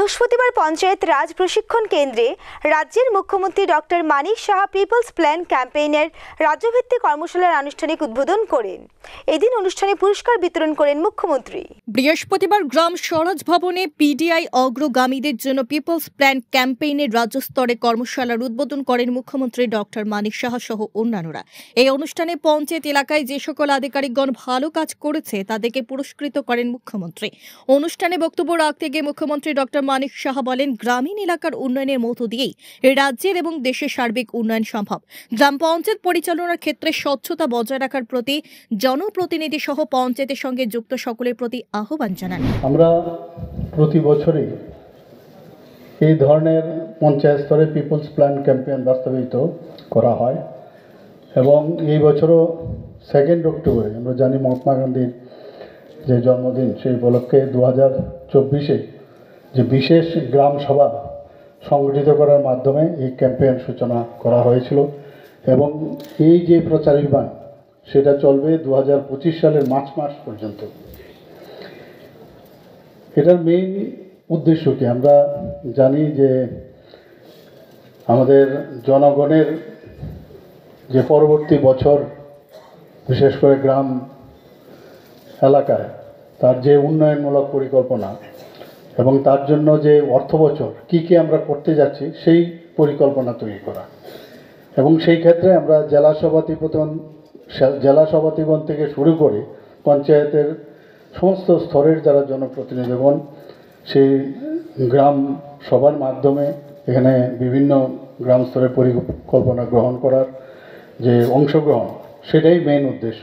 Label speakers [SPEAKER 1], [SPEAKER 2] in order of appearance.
[SPEAKER 1] বৃহস্পতিবার পঞ্চায়েত রাজ প্রশিক্ষণ কেন্দ্রে রাজ্যের মুখ্যমন্ত্রী doctor Manik Saha people's plan ক্যাম্পেইনের রাজ্যভিত্তিক কর্মশালার আনুষ্ঠানিক উদ্বোধন করেন। এদিন অনুষ্ঠানে পুরস্কার বিতরণ করেন মুখ্যমন্ত্রী।
[SPEAKER 2] বৃহস্পতিবার গ্রাম স্বরাজ ভবনে পিডিআই অগ্রগামীদের জন্য পিপলস প্ল্যান ক্যাম্পেইনের রাজ্য স্তরে কর্মশালার উদ্বোধন করেন মুখ্যমন্ত্রী ডক্টর মানিক সাহা সহ অন্যান্যরা। এই অনুষ্ঠানে পঞ্চায়েত এলাকায় যে সকল আধিকারিকগণ ভালো কাজ করেছে তাদেরকে পুরস্কৃত করেন মুখ্যমন্ত্রী। অনুষ্ঠানে বক্তব্য রাখতে গিয়ে মুখ্যমন্ত্রী ডক্টর মানিক সাহা বলেন, গ্রামীণ এলাকার উন্নয়নের মধ্য দিয়েই রাজ্যের এবং দেশের সার্বিক উন্নয়ন সম্ভব। গ্রাম পঞ্চায়েত পরিচালনার ক্ষেত্রে স্বচ্ছতা বজায় রাখার প্রতি জনপ্রতিনিধি সহ পঞ্চায়েতের সঙ্গে যুক্ত সকলের প্রতি আহ্বান জানান।
[SPEAKER 3] আমরা প্রতি বছরই এই ধরনের পঞ্চায়েত স্তরে পিপলস প্ল্যান ক্যাম্পেইন বাস্তবায়িত করা হয় এবং এই বছরও 2 অক্টোবরে আমরা জানি মহাত্মা গান্ধীর যে জন্মদিন, সেই উপলক্ষে 2024-এ যে বিশেষ গ্রাম সভা সংগঠিত করার মাধ্যমে এই ক্যাম্পেইন সূচনা করা হয়েছিল এবং এই যে প্রচারাভিযান সেটা চলবে 2025 সালের মার্চ মাস পর্যন্ত। এটার মেইন উদ্দেশ্য কি? আমরা জানি যে আমাদের জনগণের যে পরবর্তী বছর বিশেষ করে গ্রাম এলাকায় তার যে উন্নয়নমূলক পরিকল্পনা এবং তার জন্য যে অর্থ বছর কী কী আমরা করতে যাচ্ছি সেই পরিকল্পনা তৈরি করা এবং সেই ক্ষেত্রে আমরা জেলা সভাপতিগণ থেকে শুরু করে পঞ্চায়েতের সমস্ত স্তরের যারা জনপ্রতিনিধিগণ সেই গ্রাম সভার মাধ্যমে এখানে বিভিন্ন গ্রাম স্তরের পরিকল্পনা গ্রহণ করার যে অংশগ্রহণ, সেটাই মেইন উদ্দেশ্য।